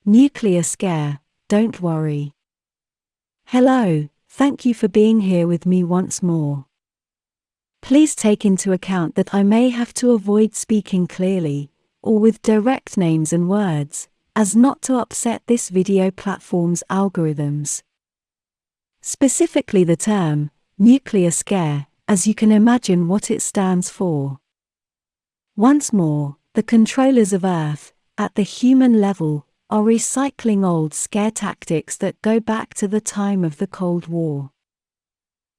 Nuclear scare, don't worry. Hello, thank you for being here with me once more. Please take into account that I may have to avoid speaking clearly, or with direct names and words, as not to upset this video platform's algorithms. Specifically the term, nuclear scare, as you can imagine what it stands for. Once more, the controllers of Earth, at the human level, are recycling old scare tactics that go back to the time of the Cold War.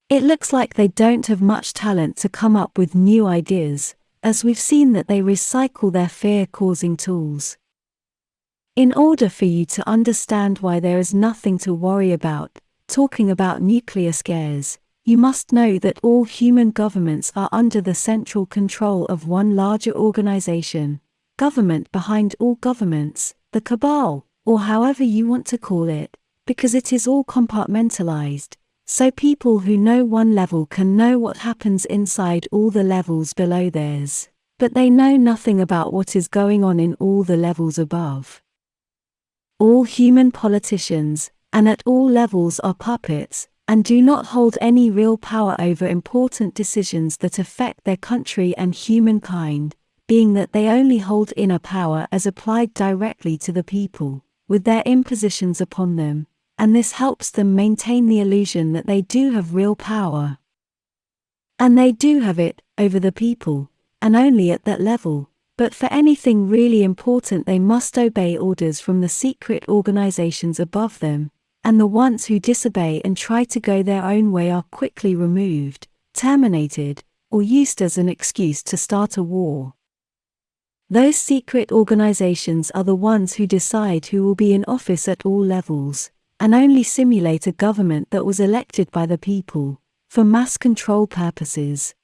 It looks like they don't have much talent to come up with new ideas, as we've seen that they recycle their fear-causing tools. In order for you to understand why there is nothing to worry about, talking about nuclear scares, you must know that all human governments are under the central control of one larger organization, government behind all governments, the cabal, or however you want to call it, because it is all compartmentalized, so people who know one level can know what happens inside all the levels below theirs, but they know nothing about what is going on in all the levels above. All human politicians, and at all levels, are puppets, and do not hold any real power over important decisions that affect their country and humankind, being that they only hold inner power as applied directly to the people, with their impositions upon them, and this helps them maintain the illusion that they do have real power. And they do have it, over the people, and only at that level, but for anything really important they must obey orders from the secret organizations above them, and the ones who disobey and try to go their own way are quickly removed, terminated, or used as an excuse to start a war. Those secret organizations are the ones who decide who will be in office at all levels, and only simulate a government that was elected by the people, for mass control purposes.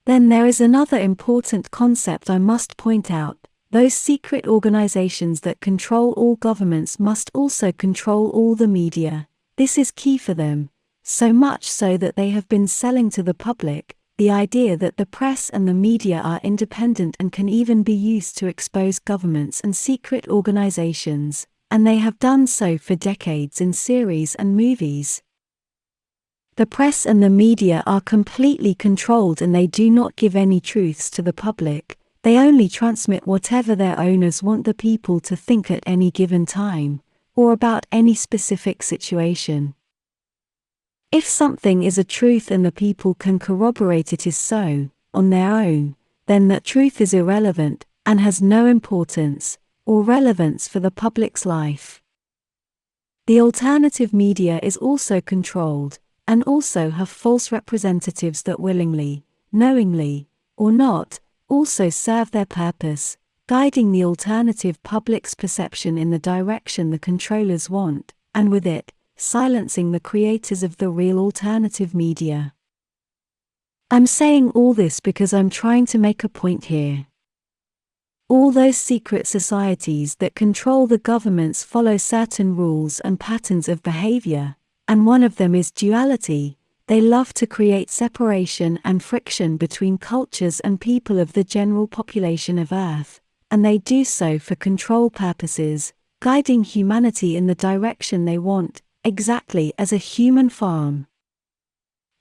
Then there is another important concept I must point out. Those secret organizations that control all governments must also control all the media. This is key for them, so much so that they have been selling to the public the idea that the press and the media are independent and can even be used to expose governments and secret organizations, and they have done so for decades in series and movies. The press and the media are completely controlled and they do not give any truths to the public, they only transmit whatever their owners want the people to think at any given time, or about any specific situation. If something is a truth and the people can corroborate it is so, on their own, then that truth is irrelevant, and has no importance, or relevance for the public's life. The alternative media is also controlled, and also have false representatives that willingly, knowingly, or not, also serve their purpose, guiding the alternative public's perception in the direction the controllers want, and with it, silencing the creators of the real alternative media. I'm saying all this because I'm trying to make a point here. All those secret societies that control the governments follow certain rules and patterns of behavior, and one of them is duality. They love to create separation and friction between cultures and people of the general population of Earth, and they do so for control purposes, guiding humanity in the direction they want, exactly as a human farm.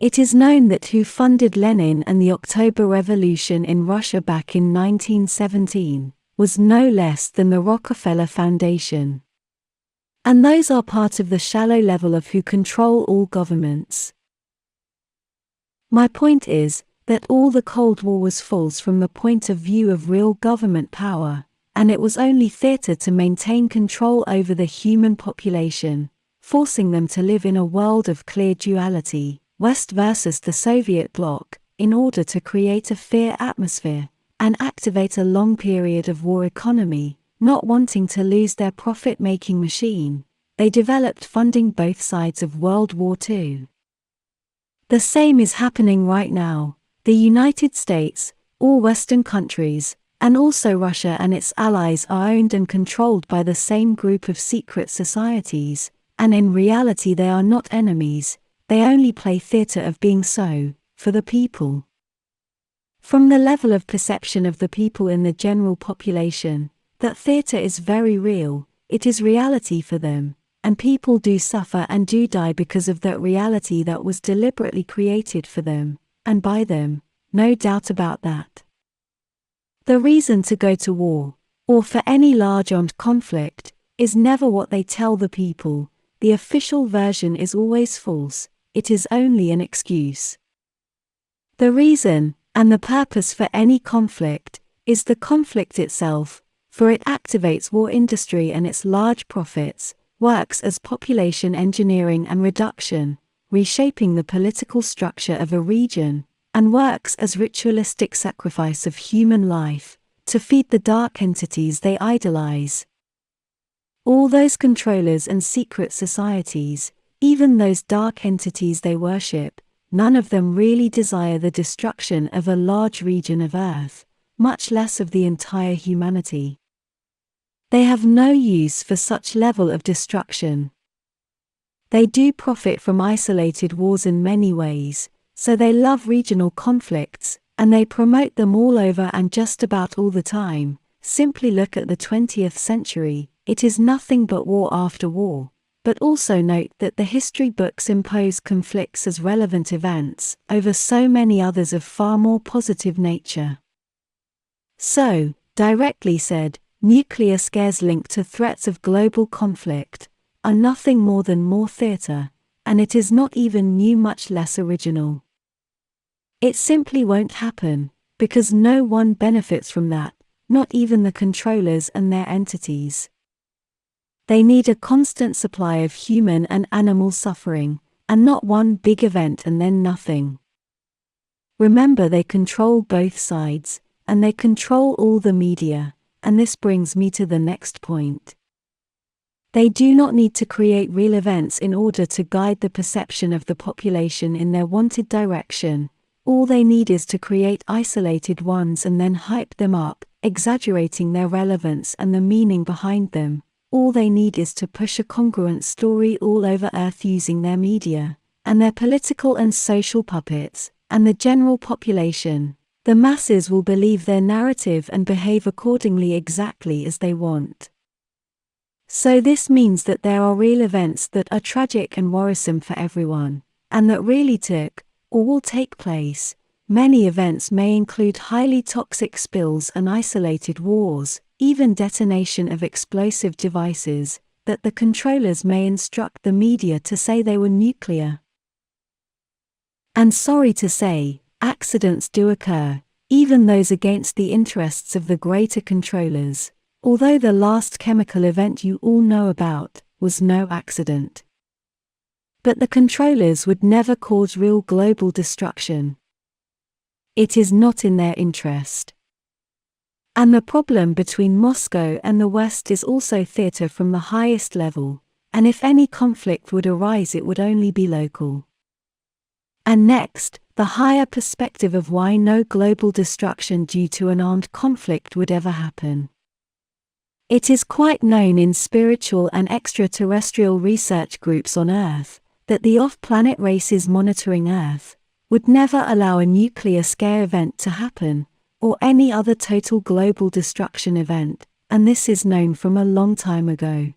It is known that who funded Lenin and the October Revolution in Russia back in 1917 was no less than the Rockefeller Foundation. And those are part of the shallow level of who control all governments. My point is that all the Cold War was false from the point of view of real government power, and it was only theater to maintain control over the human population, forcing them to live in a world of clear duality, West versus the Soviet bloc, in order to create a fear atmosphere, and activate a long period of war economy. Not wanting to lose their profit-making machine, they developed funding both sides of World War II. The same is happening right now. The United States, all Western countries, and also Russia and its allies are owned and controlled by the same group of secret societies, and in reality they are not enemies, they only play theater of being so, for the people. From the level of perception of the people in the general population, that theater is very real. it is reality for them, and people do suffer and do die because of that reality that was deliberately created for them, and by them, no doubt about that. The reason to go to war, or for any large armed conflict, is never what they tell the people. The official version is always false, it is only an excuse. The reason, and the purpose for any conflict, is the conflict itself, for it activates war industry and its large profits, works as population engineering and reduction, reshaping the political structure of a region, and works as ritualistic sacrifice of human life, to feed the dark entities they idolize. All those controllers and secret societies, even those dark entities they worship, none of them really desire the destruction of a large region of Earth, much less of the entire humanity. They have no use for such level of destruction. They do profit from isolated wars in many ways, so they love regional conflicts, and they promote them all over and just about all the time. Simply look at the 20th century, it is nothing but war after war. But also note that the history books impose conflicts as relevant events over so many others of far more positive nature. So, directly said, nuclear scares linked to threats of global conflict are nothing more than more theater, and it is not even new, much less original. It simply won't happen, because no one benefits from that, not even the controllers and their entities. They need a constant supply of human and animal suffering, and not one big event and then nothing. Remember, they control both sides, and they control all the media, and this brings me to the next point. They do not need to create real events in order to guide the perception of the population in their wanted direction. All they need is to create isolated ones and then hype them up, exaggerating their relevance and the meaning behind them. All they need is to push a congruent story all over Earth using their media, and their political and social puppets, and the general population. The masses will believe their narrative and behave accordingly exactly as they want. So this means that there are real events that are tragic and worrisome for everyone, and that really took, or will take place. Many events may include highly toxic spills and isolated wars, even detonation of explosive devices, that the controllers may instruct the media to say they were nuclear. And sorry to say, accidents do occur, even those against the interests of the greater controllers, although the last chemical event you all know about was no accident. But the controllers would never cause real global destruction. It is not in their interest. And the problem between Moscow and the West is also theater from the highest level, and if any conflict would arise it would only be local. And next, the higher perspective of why no global destruction due to an armed conflict would ever happen. It is quite known in spiritual and extraterrestrial research groups on Earth, that the off-planet races monitoring Earth would never allow a nuclear scare event to happen, or any other total global destruction event, and this is known from a long time ago.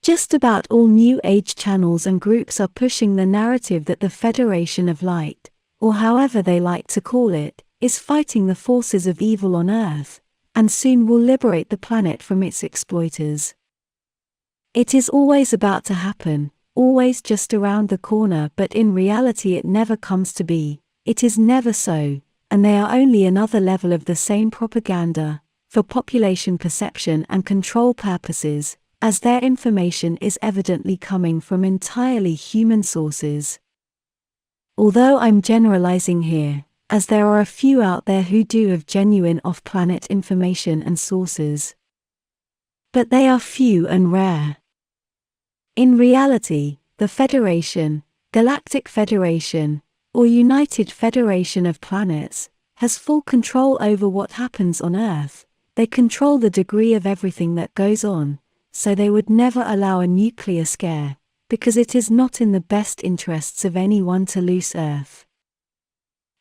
Just about all New Age channels and groups are pushing the narrative that the Federation of Light, or however they like to call it, is fighting the forces of evil on Earth, and soon will liberate the planet from its exploiters. It is always about to happen, always just around the corner, but in reality it never comes to be. It is never so, and they are only another level of the same propaganda, for population perception and control purposes, as their information is evidently coming from entirely human sources. Although I'm generalizing here, as there are a few out there who do have genuine off-planet information and sources. But they are few and rare. In reality, the Federation, Galactic Federation, or United Federation of Planets, has full control over what happens on Earth. They control the degree of everything that goes on, so they would never allow a nuclear scare, because it is not in the best interests of anyone to lose Earth.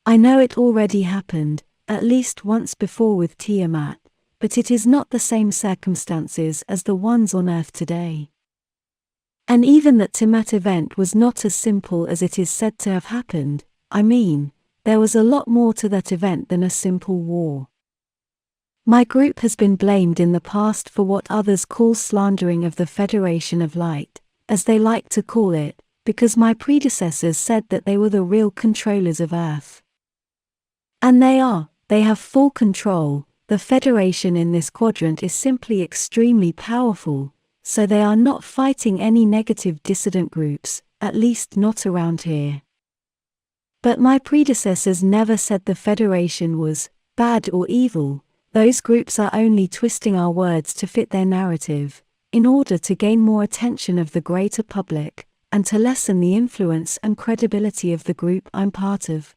I know it already happened, at least once before with Tiamat, but it is not the same circumstances as the ones on Earth today. And even that Tiamat event was not as simple as it is said to have happened. I mean, there was a lot more to that event than a simple war. My group has been blamed in the past for what others call slandering of the Federation of Light, as they like to call it, because my predecessors said that they were the real controllers of Earth. And they are. They have full control. The Federation in this quadrant is simply extremely powerful, so they are not fighting any negative dissident groups, at least not around here. But my predecessors never said the Federation was bad or evil. Those groups are only twisting our words to fit their narrative, in order to gain more attention of the greater public, and to lessen the influence and credibility of the group I'm part of.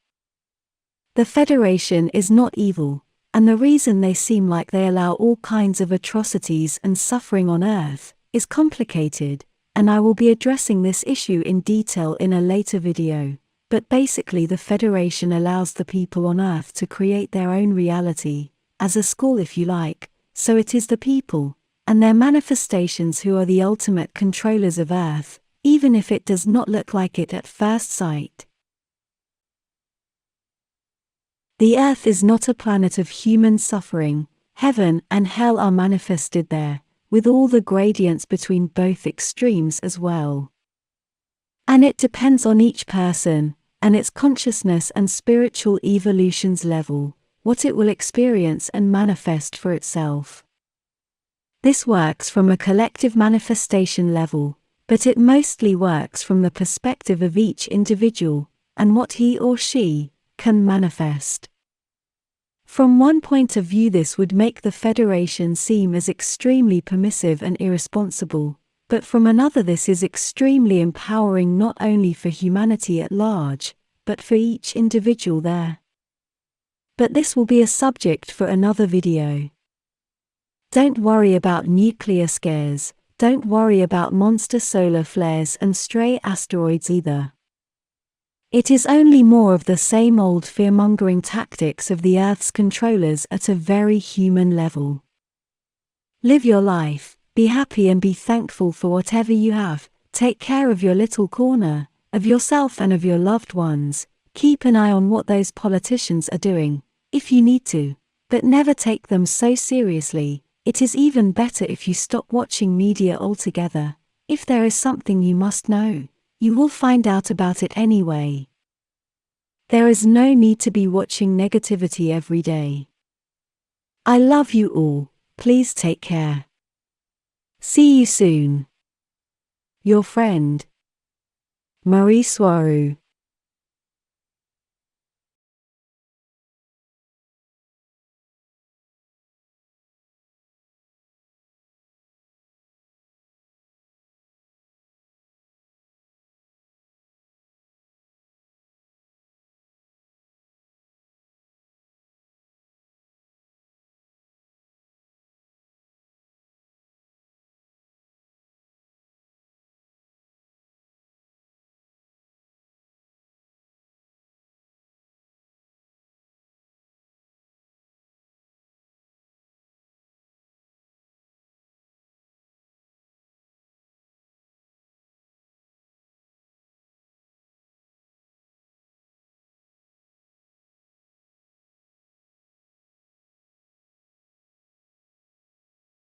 The Federation is not evil, and the reason they seem like they allow all kinds of atrocities and suffering on Earth is complicated, and I will be addressing this issue in detail in a later video. But basically the Federation allows the people on Earth to create their own reality, as a school if you like, so it is the people, and their manifestations who are the ultimate controllers of Earth, even if it does not look like it at first sight. The Earth is not a planet of human suffering. Heaven and hell are manifested there, with all the gradients between both extremes as well. And it depends on each person, and its consciousness and spiritual evolution's level, what it will experience and manifest for itself. This works from a collective manifestation level, but it mostly works from the perspective of each individual, and what he or she can manifest. From one point of view this would make the Federation seem as extremely permissive and irresponsible, but from another this is extremely empowering not only for humanity at large, but for each individual there. But this will be a subject for another video. Don't worry about nuclear scares, don't worry about monster solar flares and stray asteroids either. It is only more of the same old fear-mongering tactics of the Earth's controllers at a very human level. Live your life, be happy and be thankful for whatever you have, take care of your little corner, of yourself and of your loved ones, keep an eye on what those politicians are doing, if you need to, but never take them so seriously. It is even better if you stop watching media altogether. If there is something you must know, you will find out about it anyway. There is no need to be watching negativity every day. I love you all, please take care. See you soon. Your friend, Mari Swaruu.